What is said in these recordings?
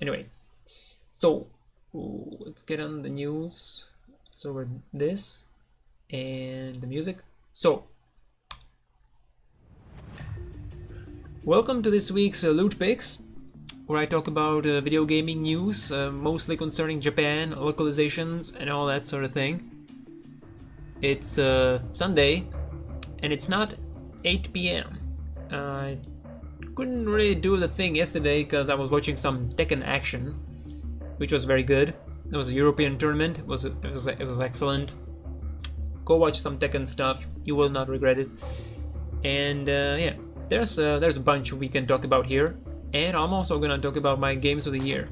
Anyway, so let's get on the news. So we're this and the music. So welcome to this week's Loot Picks, where I talk about video gaming news, mostly concerning Japan, localizations, and all that sort of thing. It's Sunday, and it's not 8 p.m. I couldn't really do the thing yesterday because I was watching some Tekken action, which was very good. It was a European tournament. It was excellent. Go watch some Tekken stuff. You will not regret it. And yeah, there's a bunch we can talk about here. And I'm also gonna talk about my games of the year.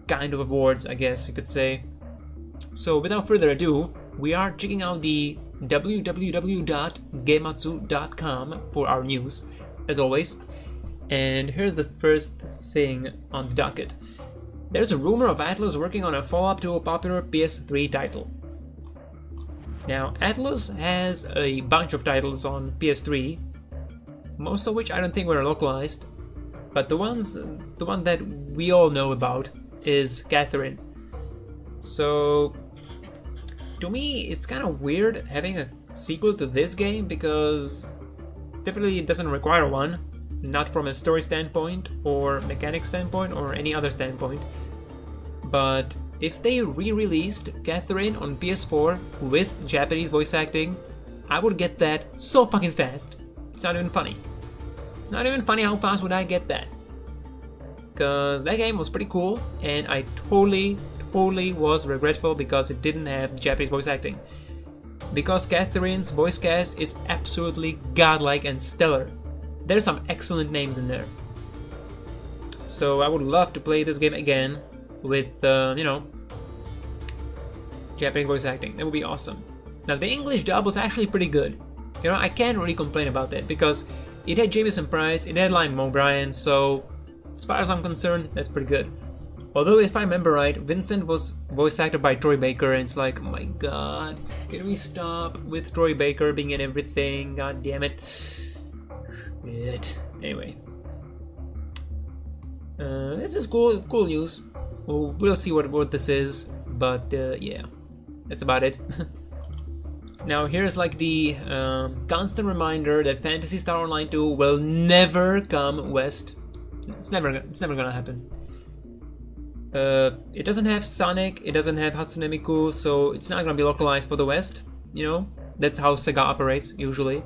Kind of awards, I guess you could say. So without further ado, we are checking out the www.gematsu.com for our news, as always. And here's the first thing on the docket. There's a rumor of Atlus working on a follow-up to a popular PS3 title. Now, Atlus has a bunch of titles on PS3, most of which I don't think were localized, but the one that we all know about is Katherine. So, to me, it's kind of weird having a sequel to this game because definitely it doesn't require one, not from a story standpoint or mechanic standpoint or any other standpoint. But if they re-released Katherine on PS4 with Japanese voice acting, I would get that so fucking fast. It's not even funny. It's not even funny how fast would I get that. Cause that game was pretty cool, and I totally was regretful because it didn't have Japanese voice acting. Because Katherine's voice cast is absolutely godlike and stellar. There's some excellent names in there. So I would love to play this game again with, Japanese voice acting. That would be awesome. Now the English dub was actually pretty good. I can't really complain about that because it had Jamieson Price, it had Liam O'Brien, so as far as I'm concerned, that's pretty good. Although if I remember right, Vincent was voice acted by Troy Baker, and it's like, oh my god, can we stop with Troy Baker being in everything? God damn it. Shit. Anyway. This is cool news. We'll see what this is, but yeah, that's about it. Now here's like the constant reminder that Phantasy Star Online 2 will never come west. It's never gonna happen. It doesn't have Sonic, it doesn't have Hatsune Miku, so it's not gonna be localized for the West. That's how Sega operates usually.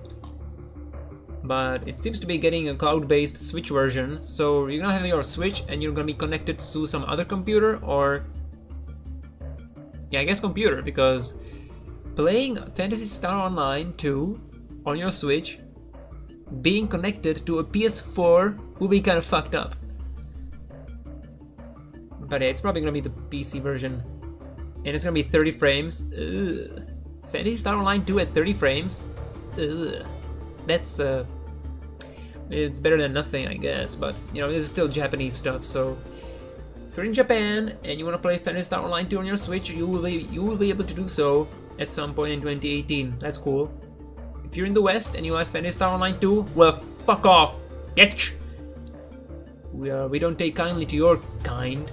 But it seems to be getting a cloud-based Switch version, so you're gonna have your Switch and you're gonna be connected to some other computer, or yeah, I guess computer, because playing Phantasy Star Online 2 on your Switch being connected to a PS4 will be kind of fucked up. But yeah, it's probably gonna be the PC version, and it's gonna be 30 frames. Ugh. Phantasy Star Online 2 at 30 frames. Ugh. That's it's better than nothing, I guess. But this is still Japanese stuff. So if you're in Japan and you wanna play Phantasy Star Online 2 on your Switch, you will be able to do so at some point in 2018. That's cool. If you're in the West and you like Phantasy Star Online 2, well, fuck off, bitch. We don't take kindly to your kind.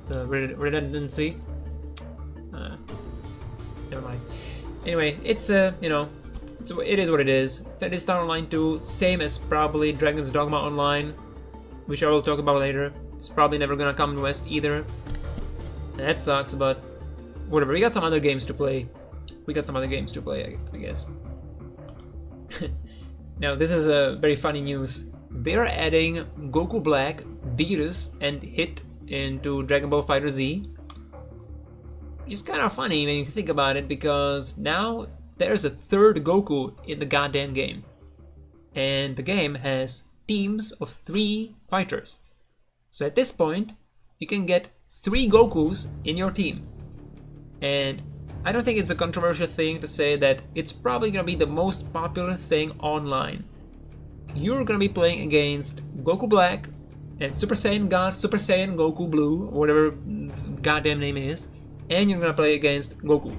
Redundancy. Never mind. Anyway, it is what it is. Phantasy Star Online 2, same as probably Dragon's Dogma Online, which I will talk about later. It's probably never gonna come to West either. That sucks, but whatever. We got some other games to play. I guess. Now this is a very funny news. They're adding Goku Black, Beerus, and Hit into Dragon Ball FighterZ. Which is kind of funny when you think about it, because now there's a third Goku in the goddamn game. And the game has teams of 3 fighters. So at this point, you can get 3 Gokus in your team. And I don't think it's a controversial thing to say that it's probably gonna be the most popular thing online. You're gonna be playing against Goku Black and Super Saiyan God, Super Saiyan Goku Blue, or whatever the goddamn name is, and you're gonna play against Goku.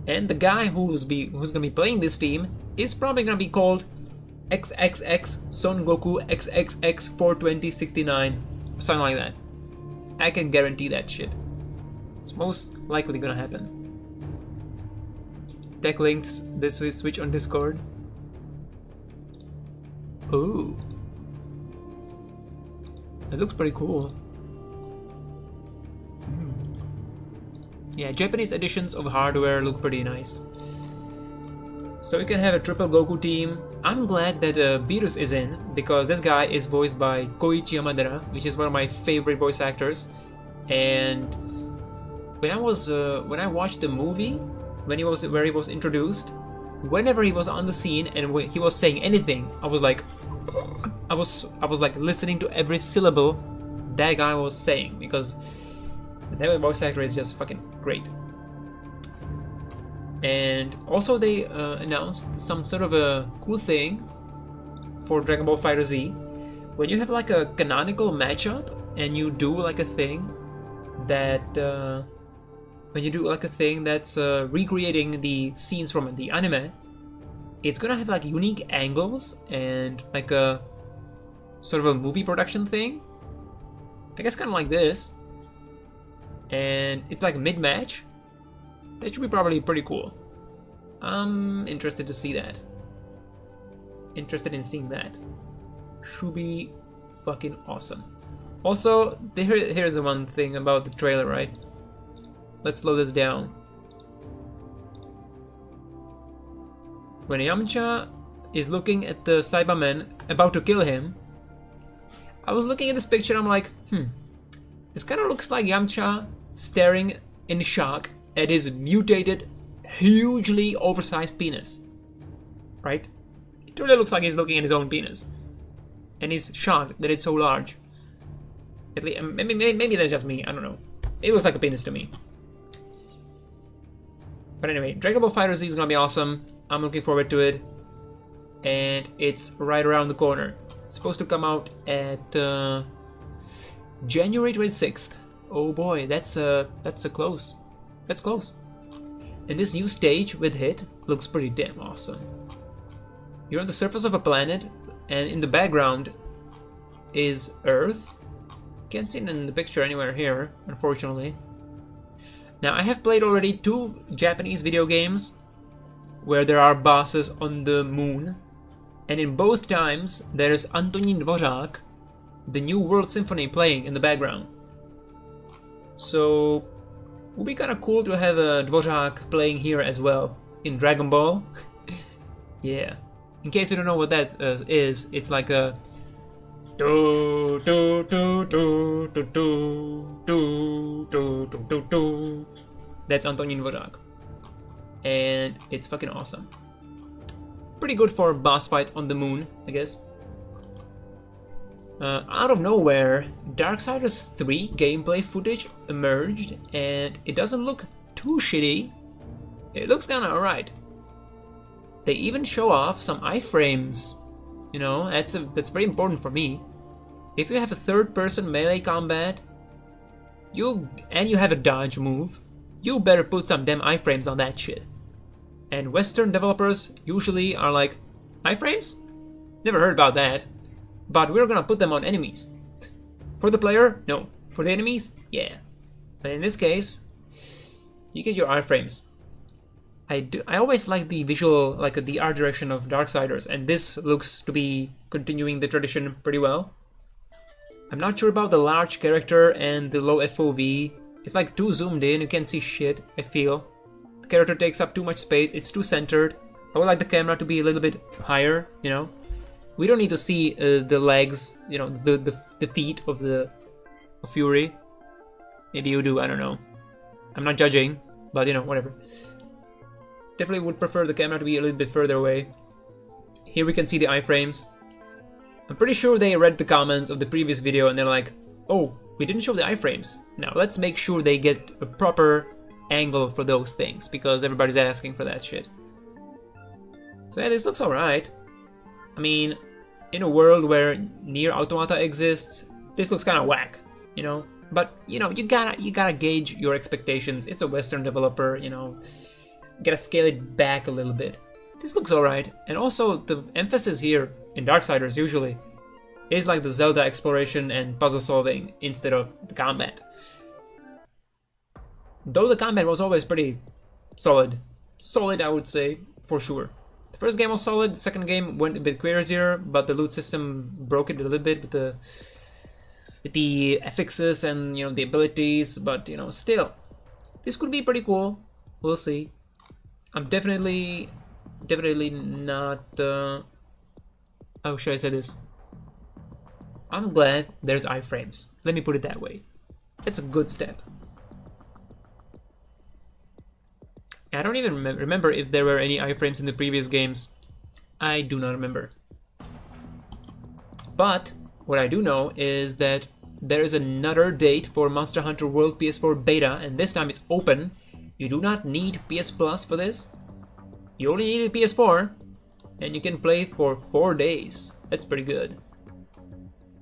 And the guy who's gonna be playing this team is probably gonna be called XXX Son Goku XXX 42069, something like that. I can guarantee that shit. It's most likely gonna happen. Tech links this switch on Discord. Ooh. It looks pretty cool. Yeah, Japanese editions of hardware look pretty nice. So we can have a triple Goku team. I'm glad that Beerus is in, because this guy is voiced by Koichi Yamadera, which is one of my favorite voice actors. And when I watched the movie, where he was introduced, whenever he was on the scene and he was saying anything, I was like like listening to every syllable that guy was saying, because that voice actor is just fucking great. And also they announced some sort of a cool thing for Dragon Ball FighterZ. When you have like a canonical matchup and you do like a thing that that's recreating the scenes from the anime, it's gonna have like unique angles and like a sort of a movie production thing. I guess kind of like this. And it's like mid-match. That should be probably pretty cool. I'm interested to see that. Interested in seeing that. Should be fucking awesome. Also, here's the one thing about the trailer, right? Let's slow this down. When Yamcha is looking at the Cyberman about to kill him, I was looking at this picture, I'm like, this kind of looks like Yamcha staring in shock at his mutated, hugely oversized penis. Right? It really looks like he's looking at his own penis. And he's shocked that it's so large. At least, maybe that's just me, I don't know. It looks like a penis to me. But anyway, Dragon Ball FighterZ is gonna be awesome. I'm looking forward to it. And it's right around the corner. It's supposed to come out at January 26th. Oh boy, that's close. That's close. And this new stage with Hit looks pretty damn awesome. You're on the surface of a planet, and in the background is Earth. Can't see it in the picture anywhere here, unfortunately. Now, I have played already 2 Japanese video games where there are bosses on the moon, and in both times there is Antonín Dvořák, the New World Symphony, playing in the background. So, it would be kinda cool to have a Dvořák playing here as well, in Dragon Ball. Yeah. In case you don't know what that is, it's like a do do do do do do do do do do. That's Antonín Dvořák, and it's fucking awesome. Pretty good for boss fights on the moon, I guess. Out of nowhere, Darksiders 3 gameplay footage emerged, and it doesn't look too shitty. It looks kinda alright. They even show off some iframes. You know, that's very important for me. If you have a third-person melee combat, you have a dodge move, you better put some damn iframes on that shit. And Western developers usually are like, iframes? Never heard about that. But we're gonna put them on enemies. For the player, no. For the enemies, yeah. But in this case, you get your iframes. I always like the visual, like the art direction of Darksiders, and this looks to be continuing the tradition pretty well. I'm not sure about the large character and the low FOV. It's like too zoomed in, you can't see shit, I feel. The character takes up too much space, it's too centered. I would like the camera to be a little bit higher, you know. We don't need to see the legs, you know, the feet of Fury. Maybe you do, I don't know. I'm not judging, but you know, whatever. Definitely would prefer the camera to be a little bit further away. Here we can see the iframes. I'm pretty sure they read the comments of the previous video and they're like, oh, we didn't show the iframes. Now let's make sure they get a proper angle for those things, because everybody's asking for that shit. So yeah, this looks alright. I mean, in a world where Nier Automata exists, this looks kinda whack, you know? But, you know, you gotta gauge your expectations. It's a Western developer, you know. Gotta scale it back a little bit. this looks alright. And also the emphasis here in Darksiders usually is like the Zelda exploration and puzzle solving instead of the combat. Though the combat was always pretty solid. Solid, I would say, for sure. The first game was solid, the second game went a bit crazier, but the loot system broke it a little bit with the affixes and, you know, the abilities, but, you know, still. This could be pretty cool. We'll see. I'm definitely not, how should I say this? I'm glad there's iframes. Let me put it that way. It's a good step. I don't even remember if there were any iframes in the previous games. I do not remember. But what I do know is that there is another date for Monster Hunter World PS4 Beta, and this time it's open. You do not need PS Plus for this. You only need a PS4, and you can play for 4 days. That's pretty good.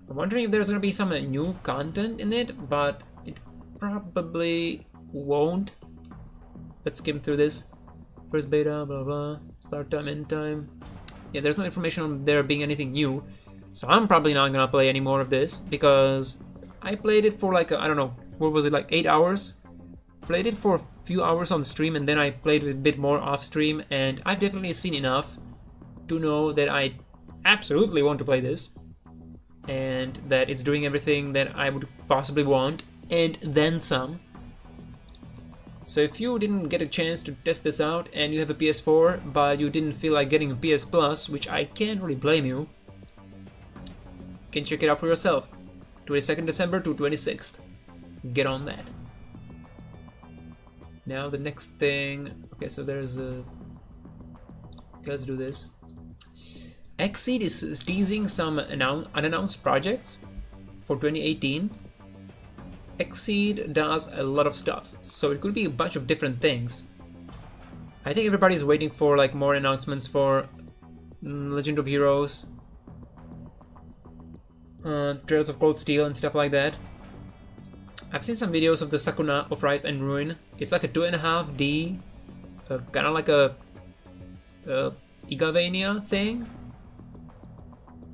I'm wondering if there's gonna be some new content in it, but it probably won't. Let's skim through this. First beta, blah blah, start time, end time. Yeah, there's no information on there being anything new. So I'm probably not gonna play any more of this because I played it for like, I don't know, what was it, like 8 hours? Played it for a few hours on stream and then I played a bit more off stream, and I've definitely seen enough to know that I absolutely want to play this and that it's doing everything that I would possibly want and then some. So if you didn't get a chance to test this out and you have a PS4 but you didn't feel like getting a PS Plus, which I can't really blame you, can check it out for yourself. 22nd December to 26th. Get on that. Now the next thing, okay, so there's a, let's do this. XSEED is teasing some unannounced projects for 2018. XSEED does a lot of stuff, so it could be a bunch of different things. I think everybody's waiting for like more announcements for Legend of Heroes, Trails of Cold Steel and stuff like that. I've seen some videos of the Sakuna of Rise and Ruin. It's like a 2.5D, kind of like a Igavania thing.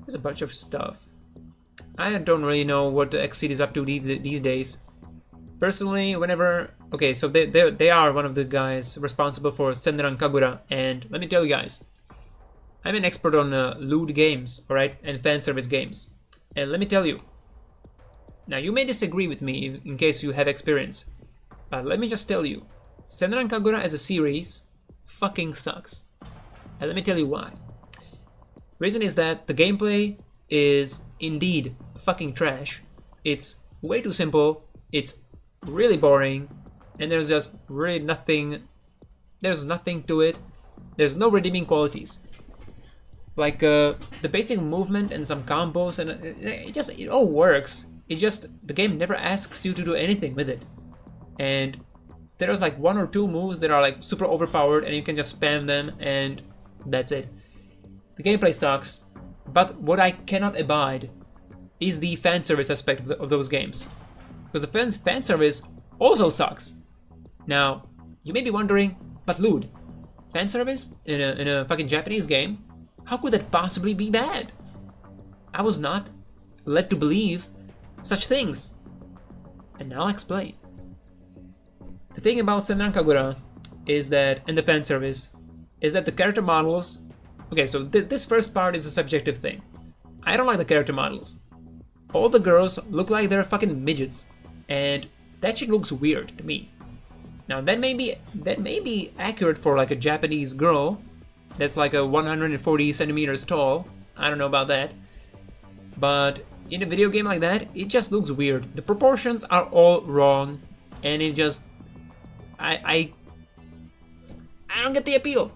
There's a bunch of stuff. I don't really know what the XSEED is up to these days. Personally, whenever... Okay, so they are one of the guys responsible for Senran Kagura, and let me tell you guys, I'm an expert on lewd games, alright, and fan service games. And let me tell you, now you may disagree with me in case you have experience, but let me just tell you, Senran Kagura as a series fucking sucks. And let me tell you why. Reason is that the gameplay is indeed fucking trash. It's way too simple, it's really boring, and there's just really nothing, there's nothing to it. There's no redeeming qualities. Like the basic movement and some combos, and it all works. It just, the game never asks you to do anything with it. And there's like 1 or 2 moves that are like super overpowered and you can just spam them and that's it. The gameplay sucks, but what I cannot abide is the fan service aspect of those games. Because the fan service also sucks. Now, you may be wondering, but Lewd, fan service in a fucking Japanese game? How could that possibly be bad? I was not led to believe such things. And now I'll explain. The thing about Senran Kagura is that, and the fan service, is that the character models... Okay, so this first part is a subjective thing. I don't like the character models. All the girls look like they're fucking midgets, and that shit looks weird to me. Now that may be accurate for like a Japanese girl that's like a 140 centimeters tall. I don't know about that, but in a video game like that, it just looks weird. The proportions are all wrong, and it just I don't get the appeal.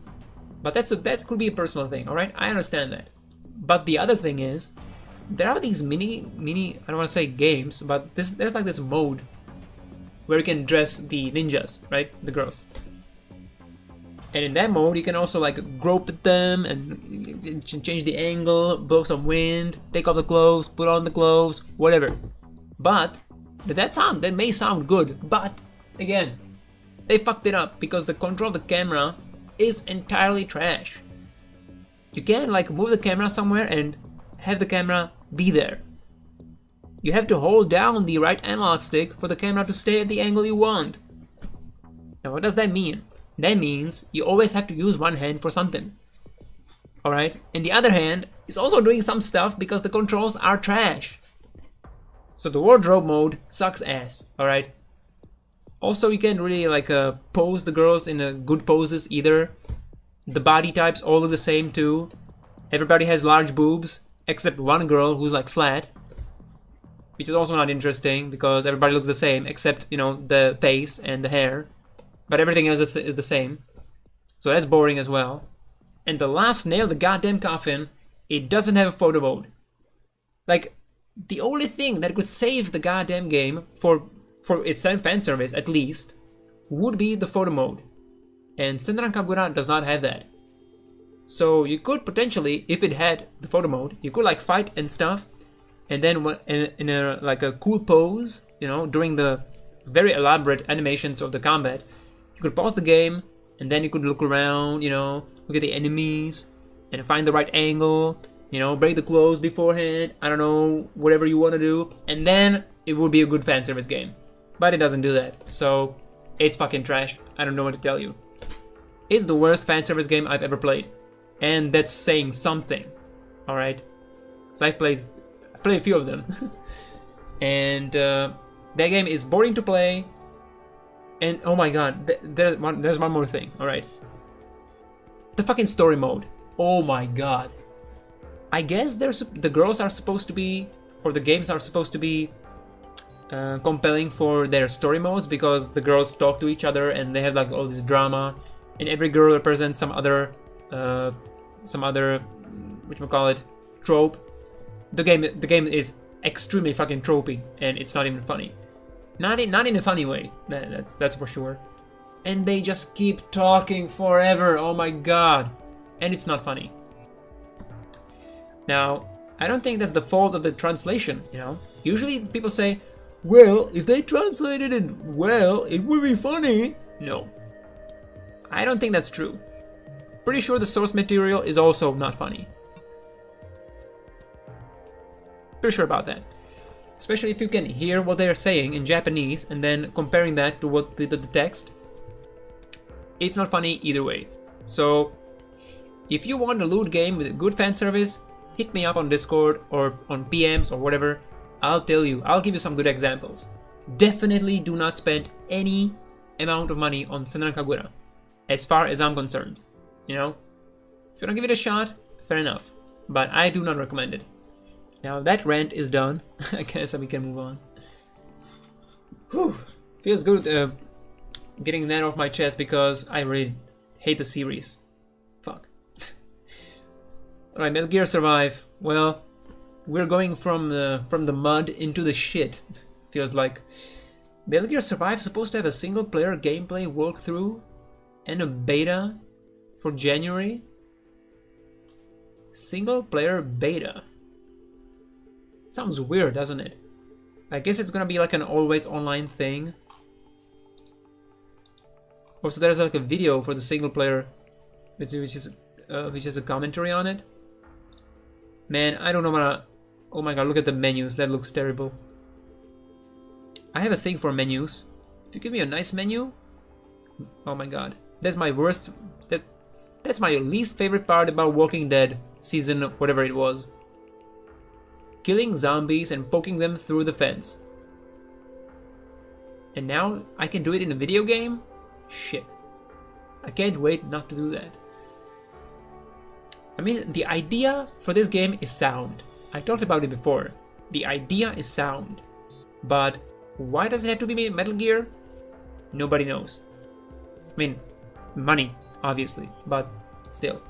But that could be a personal thing, alright? I understand that. But the other thing is, there are these mini, I don't want to say games, but there's like this mode where you can dress the ninjas, right? The girls. And in that mode, you can also like grope at them and change the angle, blow some wind, take off the clothes, put on the clothes, whatever. But that may sound good, but again, they fucked it up because the control of the camera is entirely trash. You can't like move the camera somewhere and have the camera be there. You have to hold down the right analog stick for the camera to stay at the angle you want. Now what does that mean? That means you always have to use one hand for something. Alright? And the other hand is also doing some stuff because the controls are trash. So the wardrobe mode sucks ass. Alright? Also you can't really like pose the girls in good poses either. The body types all look the same too. Everybody has large boobs except one girl who's like flat. Which is also not interesting because everybody looks the same except, you know, the face and the hair. But everything else is the same. So that's boring as well. And the last nail in the goddamn coffin, it doesn't have a photo mode. Like, the only thing that could save the goddamn game for its fan service at least would be the photo mode. And Senran Kagura does not have that. So you could potentially, if it had the photo mode, you could like fight and stuff, and then in a like a cool pose, you know, during the very elaborate animations of the combat, you could pause the game and then you could look around, you know, look at the enemies and find the right angle, you know, break the clothes beforehand, I don't know, whatever you want to do, and then it would be a good fan service game. But it doesn't do that, so it's fucking trash. I don't know what to tell you. It's the worst fan service game I've ever played, and that's saying something. All right, so I've played a few of them, and that game is boring to play. And oh my god, there's one more thing. All right, the fucking story mode. Oh my god. I guess the girls are supposed to be, or the games are supposed to be compelling for their story modes because the girls talk to each other and they have like all this drama, and every girl represents some other whatchamacallit, trope. The game is extremely fucking tropey and it's not even funny. Not in a funny way. That's for sure. And they just keep talking forever. Oh my god. And it's not funny. Now, I don't think that's the fault of the translation, you know? Usually people say, well, if they translated it well, it would be funny. No. I don't think that's true. Pretty sure the source material is also not funny. Pretty sure about that. Especially if you can hear what they're saying in Japanese and then comparing that to what the text. It's not funny either way. So, if you want a Lewd game with good fan service, hit me up on Discord or on PMs or whatever. I'll tell you, I'll give you some good examples. Definitely do not spend any amount of money on Senran Kagura, as far as I'm concerned. You know, if you don't give it a shot, fair enough, but I do not recommend it. Now that rant is done. I guess we can move on. Whew. Feels good getting that off my chest because I really hate the series. Fuck. Alright, Metal Gear Survive. Well, we're going from the mud into the shit. Feels like. Metal Gear Survive is supposed to have a single player gameplay walkthrough and a beta for January. Single player beta. Sounds weird, doesn't it? I guess it's gonna be like an always online thing. Also, there's like a video for the single player, which is a commentary on it. Man, I don't know what. Oh my god, look at the menus. That looks terrible. I have a thing for menus. If you give me a nice menu, oh my god, that's my worst. That's my least favorite part about Walking Dead season, whatever it was. Killing zombies and poking them through the fence. And now I can do it in a video game? Shit. I can't wait not to do that. I mean, the idea for this game is sound. I talked about it before. The idea is sound. But why does it have to be Metal Gear? Nobody knows. I mean, money, obviously, but still.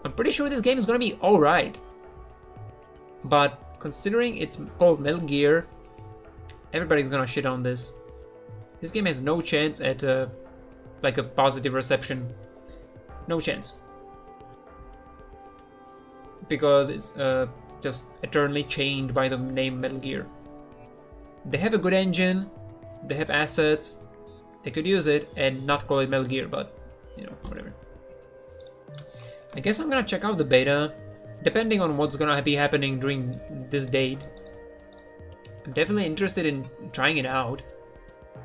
I'm pretty sure this game is gonna be alright. But considering it's called Metal Gear, everybody's gonna shit on this. This game has no chance at like a positive reception. No chance. Because it's just eternally chained by the name Metal Gear. They have a good engine, they have assets, they could use it and not call it Metal Gear, but you know, whatever. I guess I'm gonna check out the beta, depending on what's gonna be happening during this date. I'm definitely interested in trying it out,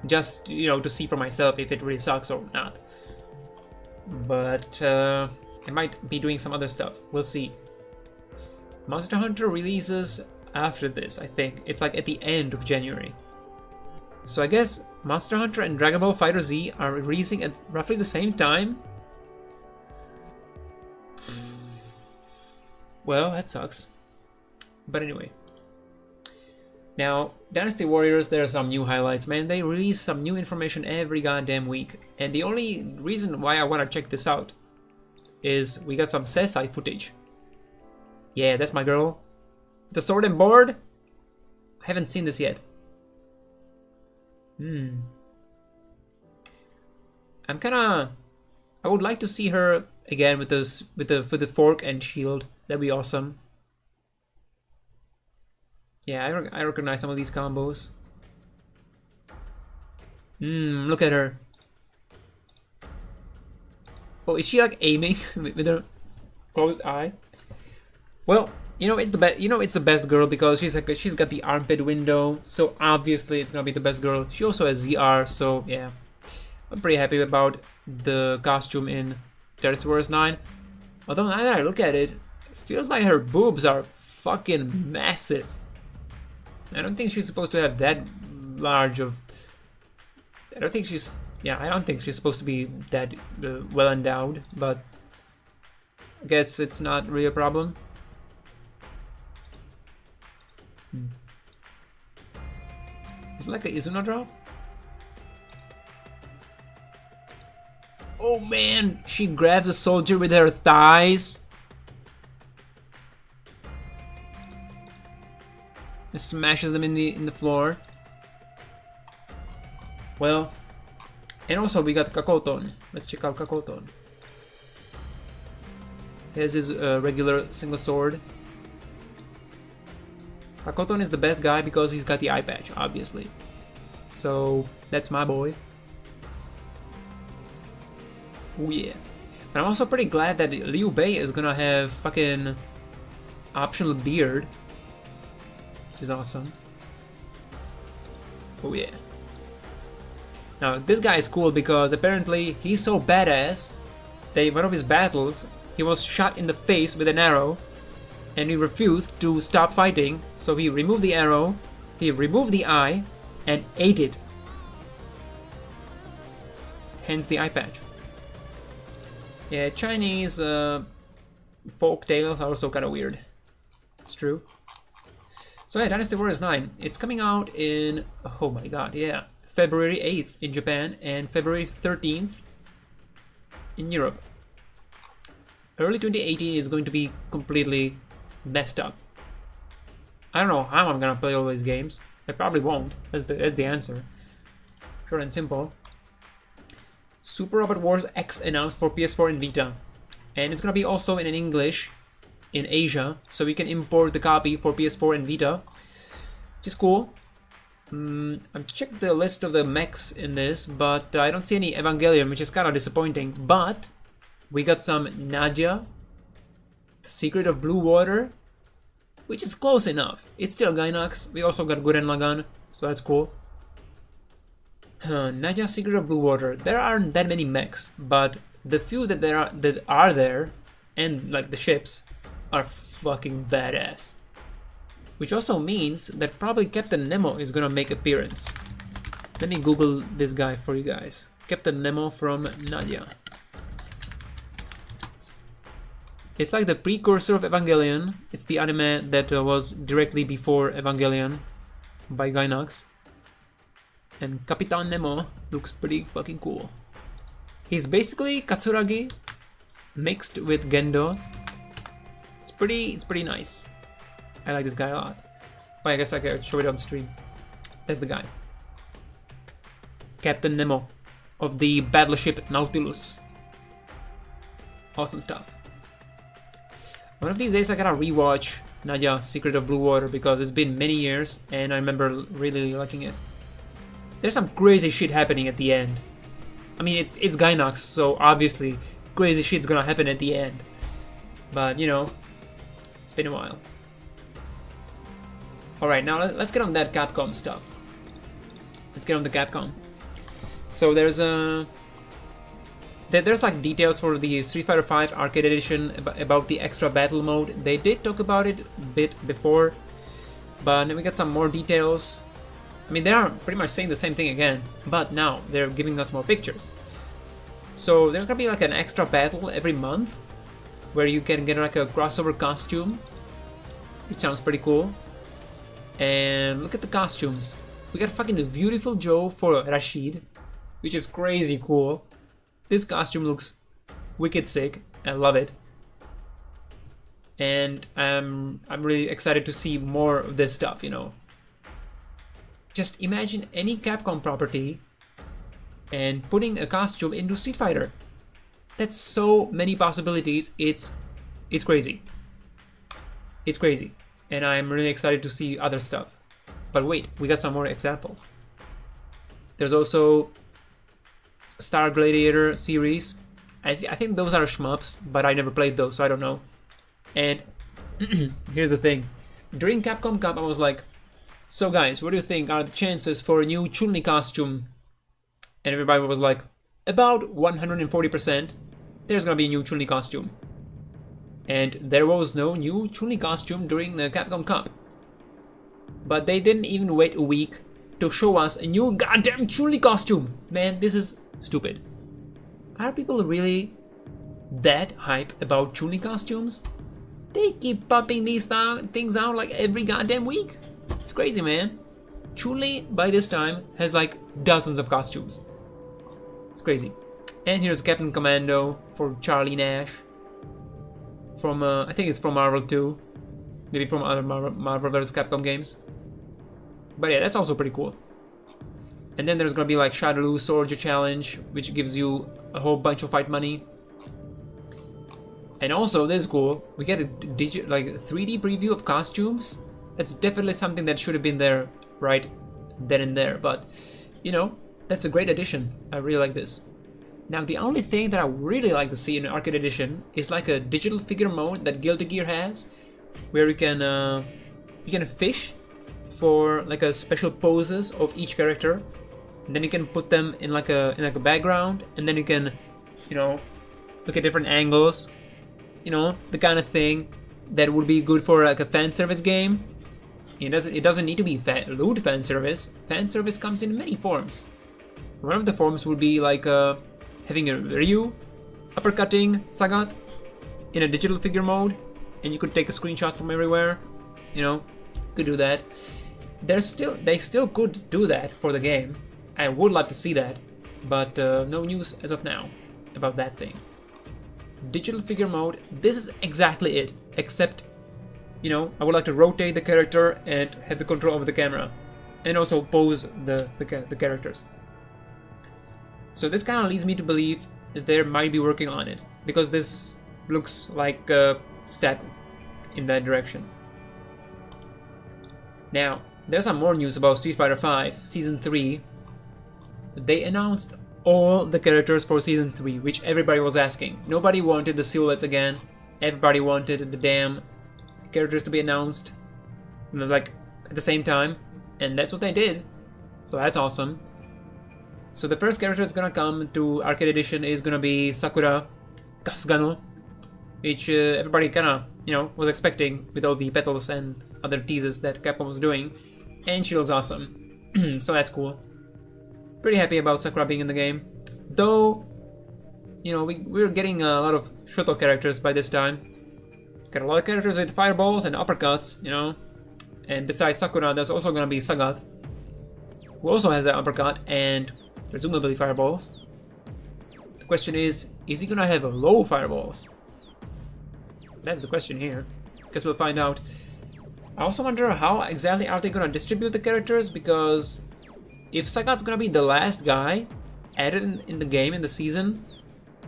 just, you know, to see for myself if it really sucks or not. But I might be doing some other stuff. We'll see. Monster Hunter releases after this, I think. It's like at the end of January. So I guess Monster Hunter and Dragon Ball FighterZ are releasing at roughly the same time. Well, that sucks. But anyway. Now, Dynasty Warriors, there are some new highlights, man. They release some new information every goddamn week. And the only reason why I want to check this out is we got some Sesai footage. Yeah, that's my girl. The sword and board? I haven't seen this yet. I would like to see her again with the fork and shield. That'd be awesome. Yeah, I recognize some of these combos. Look at her. Oh, is she like aiming with her closed eye? Well, you know it's the best girl because she's got the armpit window, so obviously it's gonna be the best girl. She also has ZR, so yeah, I'm pretty happy about the costume in Dynasty Warriors 9. Although now that I look at it, it feels like her boobs are fucking massive. I don't think she's supposed to have that large of. I don't think she's supposed to be that well endowed, but I guess it's not really a problem. Is it like a Izuna drop? Oh man, she grabs a soldier with her thighs. And smashes them in the floor. Well, and also we got Kakoton. Let's check out Kakoton. He has his regular single sword. Kakoton is the best guy because he's got the eye patch, obviously. So that's my boy. Oh yeah. But I'm also pretty glad that Liu Bei is gonna have fucking optional beard. Which is awesome. Oh yeah. Now this guy is cool because apparently he's so badass that in one of his battles he was shot in the face with an arrow and he refused to stop fighting, so he removed the arrow, he removed the eye and ate it. Hence the eye patch. Yeah, Chinese folk tales are also kind of weird. It's true. So yeah, Dynasty Warriors 9, it's coming out in, oh my god, yeah, February 8th in Japan and February 13th in Europe. Early 2018 is going to be completely messed up. I don't know how I'm gonna play all these games. I probably won't. That's the answer. Short and simple. Super Robot Wars X announced for PS4 and Vita, and it's gonna be also in English in Asia, so we can import the copy for PS4 and Vita, which is cool. I've checked the list of the mechs in this, but I don't see any Evangelion, which is kind of disappointing. But we got some Nadia, The Secret of Blue Water, which is close enough. It's still Gainax. We also got Gurren Lagann, so that's cool. Nadia, Secret of Blue Water. There aren't that many mechs, but the few that are there, and like the ships, are fucking badass. Which also means that probably Captain Nemo is gonna make appearance. Let me Google this guy for you guys. Captain Nemo from Nadia. It's like the precursor of Evangelion. It's the anime that was directly before Evangelion by Gainax. And Capitan Nemo looks pretty fucking cool. He's basically Katsuragi mixed with Gendo. It's pretty nice. I like this guy a lot. But I guess I can show it on stream. That's the guy. Captain Nemo of the battleship Nautilus. Awesome stuff. One of these days I gotta rewatch Nadia, Secret of Blue Water because it's been many years and I remember really liking it. There's some crazy shit happening at the end. I mean, it's Gainax, so obviously crazy shit's gonna happen at the end. But you know, it's been a while. Alright, now let's get on that Capcom stuff. Let's get on the Capcom. So there's like details for the Street Fighter V Arcade Edition about the extra battle mode. They did talk about it a bit before, but then we got some more details. I mean, they are pretty much saying the same thing again, but now they're giving us more pictures. So there's gonna be like an extra battle every month where you can get like a crossover costume, which sounds pretty cool. And look at the costumes. We got fucking beautiful Joe for Rashid, which is crazy cool. This costume looks wicked sick. I love it. And I'm really excited to see more of this stuff, you know. Just imagine any Capcom property and putting a costume into Street Fighter. That's so many possibilities. It's crazy. It's crazy. And I'm really excited to see other stuff. But wait, we got some more examples. There's also Star Gladiator series. I think those are shmups, but I never played those, so I don't know. And here's the thing. During Capcom Cup, I was like, so guys, what do you think are the chances for a new Chun-Li costume? And everybody was like, about 140%. There's gonna be a new Chun-Li costume. And there was no new Chun-Li costume during the Capcom Cup. But they didn't even wait a week to show us a new goddamn Chun-Li costume. Man, this is stupid. Are people really that hype about Chun-Li costumes? They keep popping these things out like every goddamn week. It's crazy, man. Chun-Li by this time has like dozens of costumes. It's crazy. And here's Captain Commando for Charlie Nash. From I think it's from Marvel 2, maybe from other Marvel vs. Capcom games. But yeah, that's also pretty cool. And then there's gonna be like Shadaloo Soldier Challenge, which gives you a whole bunch of fight money. And also, this is cool. We get a 3D preview of costumes. That's definitely something that should have been there right then and there. But you know, that's a great addition. I really like this. Now, the only thing that I would really like to see in an Arcade Edition is like a digital figure mode that Guilty Gear has, where you can fish for like a special poses of each character, and then you can put them in like a background, and then you can, you know, look at different angles, you know, the kind of thing that would be good for like a fan service game. It doesn't need to be lewd fan service. Fan service comes in many forms. One of the forms would be like having a Ryu uppercutting Sagat in a digital figure mode, and you could take a screenshot from everywhere. You know, could do that. They still could do that for the game. I would like to see that, but no news as of now about that thing. Digital figure mode. This is exactly it, except, you know, I would like to rotate the character and have the control over the camera, and also pose the characters. So this kind of leads me to believe that they might be working on it, because this looks like a step in that direction. Now, there's some more news about Street Fighter V Season 3. They announced all the characters for Season 3, which everybody was asking. Nobody wanted the silhouettes again. Everybody wanted the damn characters to be announced, like, at the same time. And that's what they did. So that's awesome. So the first character that's gonna come to Arcade Edition is gonna be Sakura Kasuga, which everybody kinda, you know, was expecting with all the petals and other teases that Capcom was doing. And she looks awesome. So that's cool. Pretty happy about Sakura being in the game. Though, you know, we're getting a lot of Shoto characters by this time. Got a lot of characters with fireballs and uppercuts, you know. And besides Sakura, there's also gonna be Sagat, who also has an uppercut and presumably fireballs. The question is he gonna have low fireballs? That's the question here. Guess we'll find out. I also wonder how exactly are they gonna distribute the characters, because if Sagat's gonna be the last guy added in the game, in the season,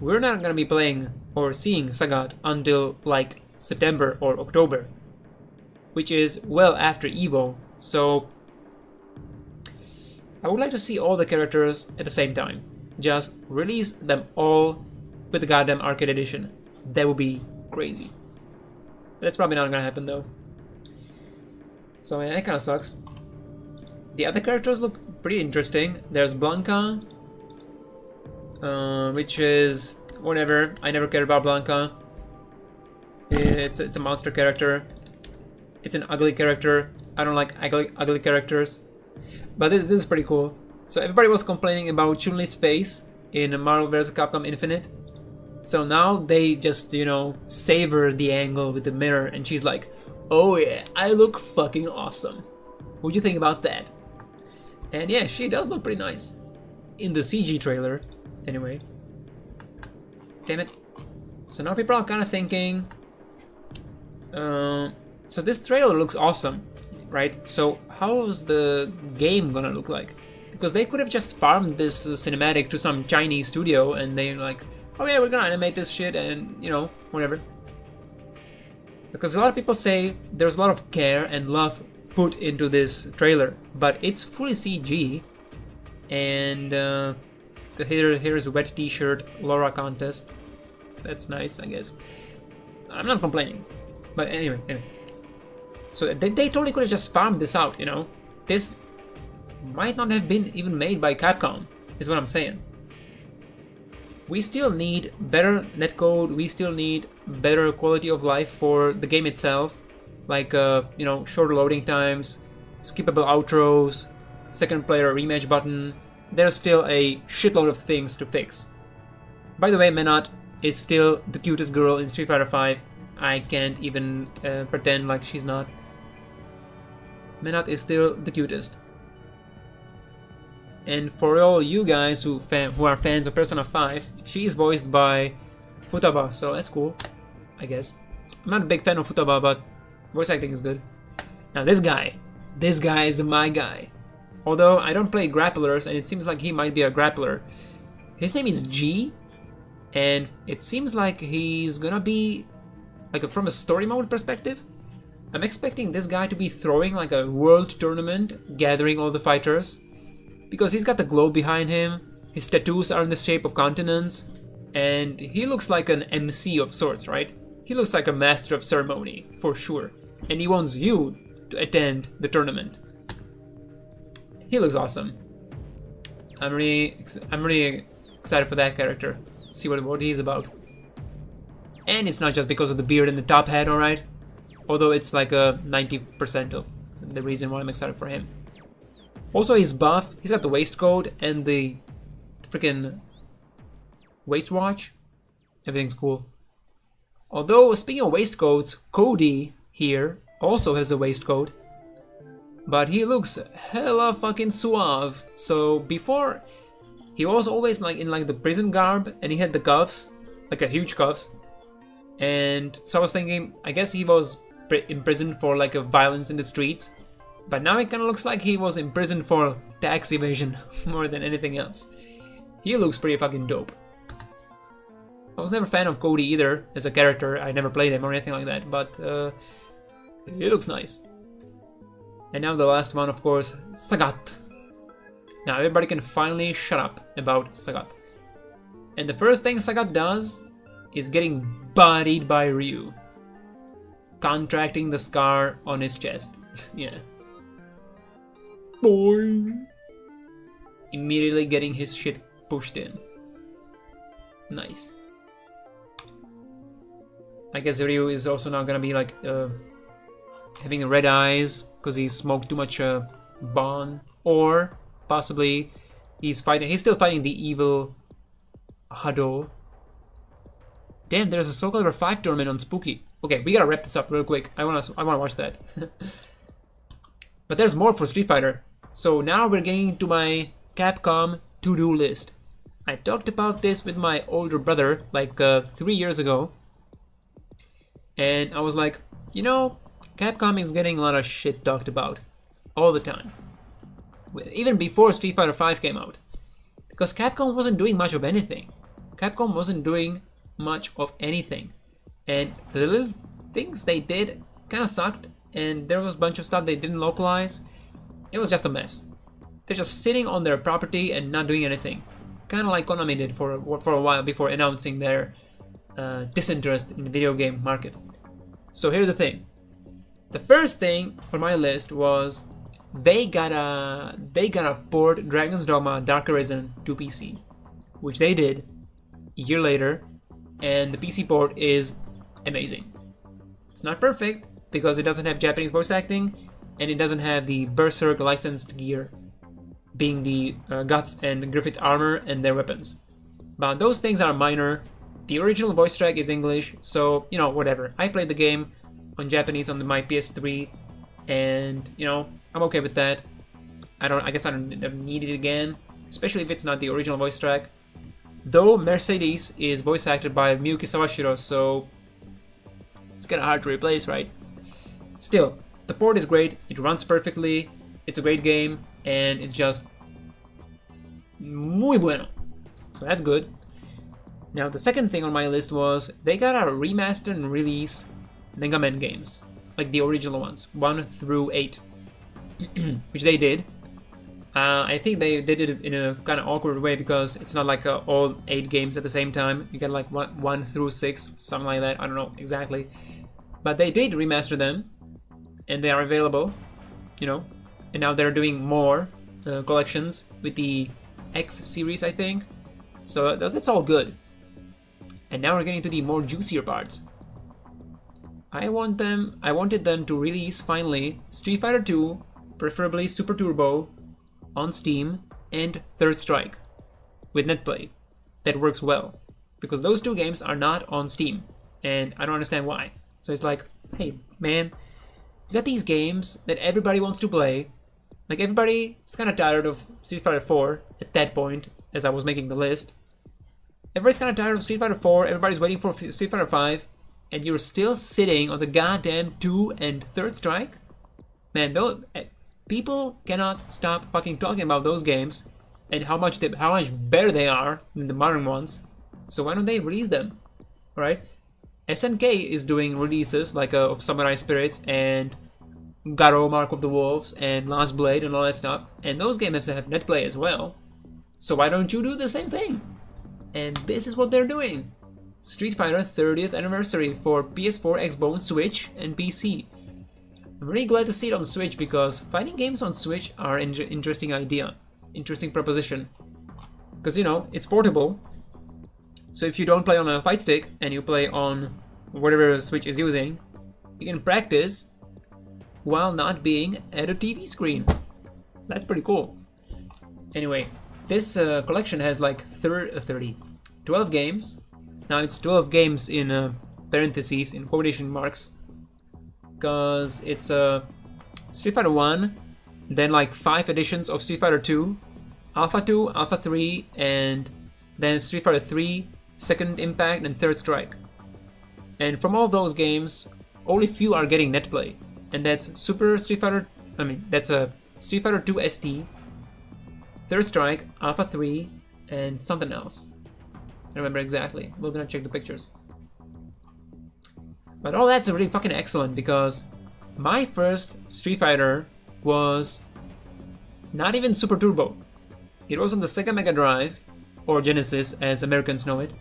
we're not gonna be playing or seeing Sagat until like September or October, which is well after EVO. So I would like to see all the characters at the same time. Just release them all with the goddamn Arcade Edition. That would be crazy. That's probably not gonna happen though. So yeah, that kind of sucks. The other characters look pretty interesting. There's Blanca, which is whatever. I never cared about Blanca. It's a monster character. It's an ugly character. I don't like ugly characters. But this is pretty cool. So everybody was complaining about Chun-Li's face in Marvel vs. Capcom Infinite. So now they just, you know, savor the angle with the mirror, and she's like, "Oh yeah, I look fucking awesome. What do you think about that?" And yeah, she does look pretty nice. In the CG trailer, anyway. Damn it. So now people are kind of thinking... so this trailer looks awesome, right? So how's the game gonna look like? Because they could have just farmed this cinematic to some Chinese studio and they're like, "Oh yeah, we're gonna animate this shit and, you know, whatever." Because a lot of people say there's a lot of care and love put into this trailer, but it's fully CG. And here's a wet t-shirt Laura contest. That's nice, I guess. I'm not complaining. But anyway. So they totally could have just farmed this out, you know? This might not have been even made by Capcom, is what I'm saying. We still need better netcode, we still need better quality of life for the game itself. Like, you know, shorter loading times, skippable outros, second player rematch button. There's still a shitload of things to fix. By the way, Menat is still the cutest girl in Street Fighter V. I can't even pretend like she's not. Menat is still the cutest. And for all you guys who are fans of Persona 5, she is voiced by Futaba, so that's cool, I guess. I'm not a big fan of Futaba, but voice acting is good. Now this guy is my guy. Although I don't play grapplers, and it seems like he might be a grappler. His name is G, and it seems like he's gonna be, like, from a story mode perspective, I'm expecting this guy to be throwing like a world tournament, gathering all the fighters. Because he's got the globe behind him, his tattoos are in the shape of continents, and he looks like an MC of sorts, right? He looks like a master of ceremony, for sure. And he wants you to attend the tournament. He looks awesome. I'm really excited for that character. See what he's about. And it's not just because of the beard and the top hat, alright? Although it's like a 90% of the reason why I'm excited for him. Also, he's buff, he's got the waistcoat and the freaking waist watch. Everything's cool. Although, speaking of waistcoats, Cody here also has a waistcoat. But he looks hella fucking suave. So before, he was always like in like the prison garb and he had the cuffs, like a huge cuffs. And so I was thinking, I guess he was imprisoned for like a violence in the streets. But now it kind of looks like he was imprisoned for tax evasion more than anything else. He looks pretty fucking dope. I was never a fan of Cody either as a character. I never played him or anything like that, but he looks nice. And now the last one, of course, Sagat. Now everybody can finally shut up about Sagat. And the first thing Sagat does is getting bodied by Ryu. Contracting the scar on his chest. Yeah. Boing. Immediately getting his shit pushed in. Nice. I guess Ryu is also not gonna be like having red eyes because he smoked too much Bon, or possibly he's still fighting the evil Hado. Damn, there's a Soul Calibur 5 tournament on Spooky. Okay, we gotta wrap this up real quick. I wanna watch that. But there's more for Street Fighter. So now we're getting to my Capcom to-do list. I talked about this with my older brother like 3 years ago. And I was like, you know, Capcom is getting a lot of shit talked about all the time. Even before Street Fighter V came out. Because Capcom wasn't doing much of anything. Capcom wasn't doing much of anything. And the little things they did kind of sucked. And there was a bunch of stuff they didn't localize. It was just a mess. They're just sitting on their property and not doing anything. Kind of like Konami did for a while before announcing their disinterest in the video game market. So here's the thing. The first thing on my list was they gotta port Dragon's Dogma Dark Arisen to PC, which they did a year later, and the PC port is amazing. It's not perfect because it doesn't have Japanese voice acting, and it doesn't have the Berserk licensed gear, being the Guts and Griffith armor and their weapons. But those things are minor. The original voice track is English, so, you know, whatever. I played the game on Japanese on my PS3, and, you know, I'm okay with that. I guess I don't need it again, especially if it's not the original voice track. Though Mercedes is voice acted by Miyuki Sawashiro, so it's kinda hard to replace, right? Still, the port is great, it runs perfectly, it's a great game, and it's just muy bueno. So that's good. Now the second thing on my list was they got a remaster and release Mega Man games, like the original ones, 1 through 8, which they did. I think they did it in a kind of awkward way because it's not like all 8 games at the same time. You get like 1 through 6, something like that. I don't know exactly, but they did remaster them, and they are available, you know. And now they're doing more collections with the X series, I think. So that's all good. And now we're getting to the more juicier parts. I wanted them to release finally Street Fighter 2, preferably Super Turbo, on Steam, and Third Strike with netplay. That works well because those 2 games are not on Steam, and I don't understand why. So it's like, hey man, you got these games that everybody wants to play. Like, everybody is kind of tired of Street Fighter 4 at that point, as I was making the list. Everybody's kind of tired of Street Fighter 4, everybody's waiting for Street Fighter 5, and you're still sitting on the goddamn 2 and Third Strike? Man, people cannot stop fucking talking about those games and how much better they are than the modern ones. So why don't they release them? Right? SNK is doing releases like of Samurai Spirits and Garo Mark of the Wolves and Last Blade and all that stuff, and those games have netplay as well. So why don't you do the same thing? And this is what they're doing. Street Fighter 30th anniversary for PS4, Xbox, Switch, and PC. I'm really glad to see it on Switch because fighting games on Switch are an interesting idea, interesting proposition. Because, you know, it's portable. So if you don't play on a fight stick and you play on whatever Switch is using, you can practice while not being at a TV screen. That's pretty cool. Anyway, this collection has like 12 games. Now it's 12 games in parentheses, in quotation marks, because it's Street Fighter 1, then like 5 editions of Street Fighter 2, Alpha 2, Alpha 3, and then Street Fighter 3, Second Impact, and Third Strike. And from all those games, only few are getting netplay, and that's Street Fighter 2 ST, Third Strike, Alpha 3, and something else. I don't remember exactly. We're gonna check the pictures. But all that's really fucking excellent because my first Street Fighter was not even Super Turbo. It was on the Sega Mega Drive, or Genesis as Americans know it.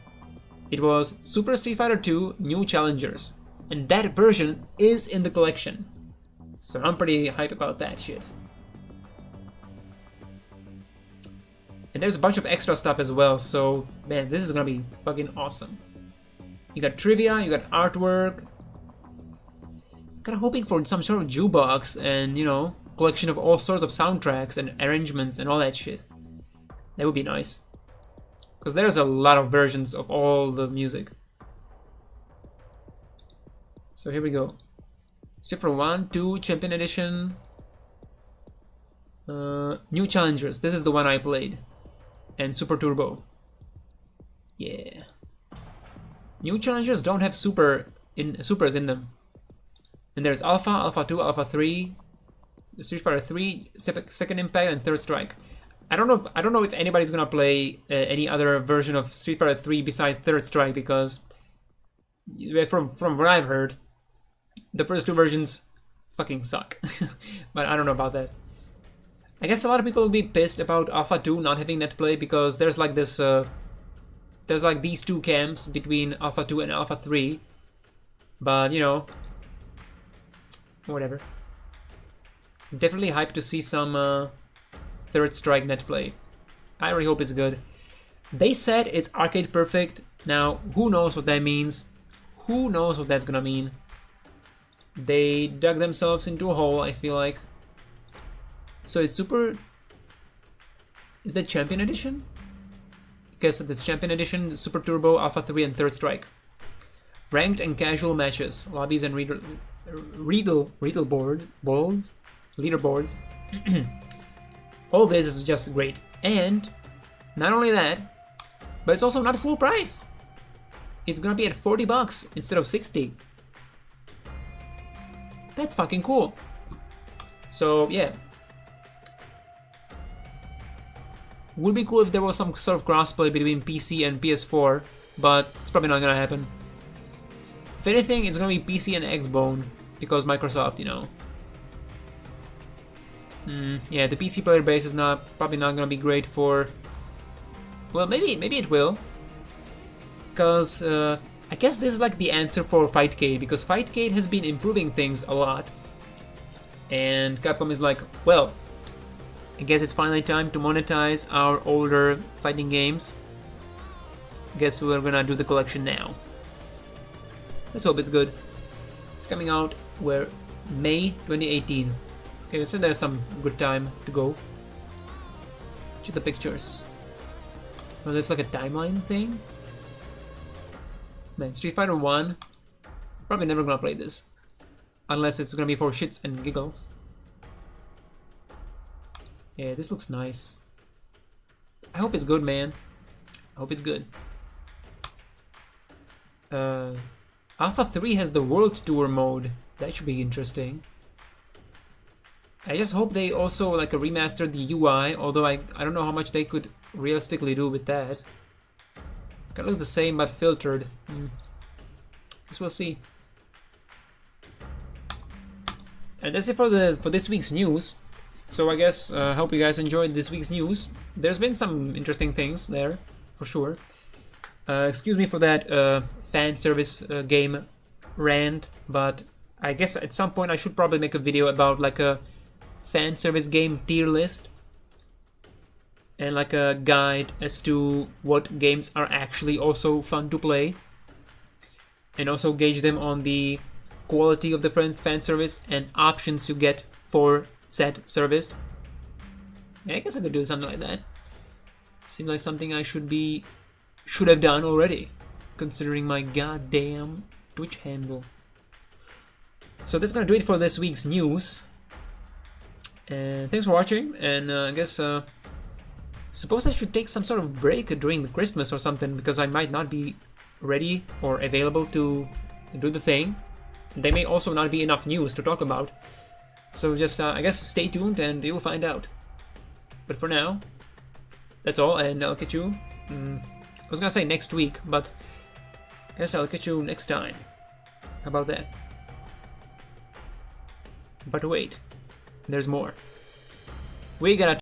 It was Super Street Fighter 2 New Challengers, and that version is in the collection. So I'm pretty hype about that shit. And there's a bunch of extra stuff as well, so man, this is gonna be fucking awesome. You got trivia, you got artwork. Kinda hoping for some sort of jukebox and, you know, collection of all sorts of soundtracks and arrangements and all that shit. That would be nice. Because there's a lot of versions of all the music. So here we go. Street Fighter 1, 2, Champion Edition. New Challengers, this is the one I played. And Super Turbo. Yeah. New Challengers don't have supers in them. And there's Alpha, Alpha 2, Alpha 3, Street Fighter 3, Second Impact, and Third Strike. I don't know if anybody's gonna play any other version of Street Fighter 3 besides Third Strike because from what I've heard, the first 2 versions fucking suck. But I don't know about that. I guess a lot of people will be pissed about Alpha 2 not having netplay because there's like this, there's like these 2 camps between Alpha 2 and Alpha 3. But, you know, whatever. Definitely hyped to see some Third Strike net play. I really hope it's good. They said it's arcade perfect. Now, who knows what that means? Who knows what that's gonna mean? They dug themselves into a hole, I feel like. So it's super... Is that Champion Edition? Guess it's Champion Edition, Super Turbo, Alpha 3, and Third Strike. Ranked and casual matches, lobbies and leaderboards. All this is just great. And not only that, but it's also not full price. It's gonna be at $40 instead of 60. That's fucking cool. So yeah. Would be cool if there was some sort of crossplay between PC and PS4, but it's probably not gonna happen. If anything, it's gonna be PC and Xbone, because Microsoft, you know. Yeah, the PC player base is probably not gonna be great for... Well, maybe it will. Because I guess this is like the answer for Fightcade, because Fightcade has been improving things a lot. And Capcom is like, well, I guess it's finally time to monetize our older fighting games. Guess we're gonna do the collection now. Let's hope it's good. It's coming out where May 2018. Okay, so there's some good time to go. Check the pictures. Oh, there's like a timeline thing. Man, Street Fighter 1. Probably never gonna play this. Unless it's gonna be for shits and giggles. Yeah, this looks nice. I hope it's good, man. I hope it's good. Alpha 3 has the World Tour mode. That should be interesting. I just hope they also like remastered the UI, although I don't know how much they could realistically do with that. Kinda looks the same but filtered. Guess we'll see. And that's it for this week's news. So I guess hope you guys enjoyed this week's news. There's been some interesting things there, for sure. Excuse me for that fan service game rant, but I guess at some point I should probably make a video about like a fan service game tier list and like a guide as to what games are actually also fun to play, and also gauge them on the quality of the fan service and options you get for said service. Yeah, I guess I could do something like that. Seems like something I should have done already, considering my goddamn Twitch handle. So that's gonna do it for this week's news. And thanks for watching. And I guess suppose I should take some sort of break during the Christmas or something, because I might not be ready or available to do the thing. There may also not be enough news to talk about. So just, I guess, stay tuned and you'll find out. But for now, that's all, and I'll catch you, I was gonna say next week, but I guess I'll catch you next time. How about that? But wait, there's more. We gotta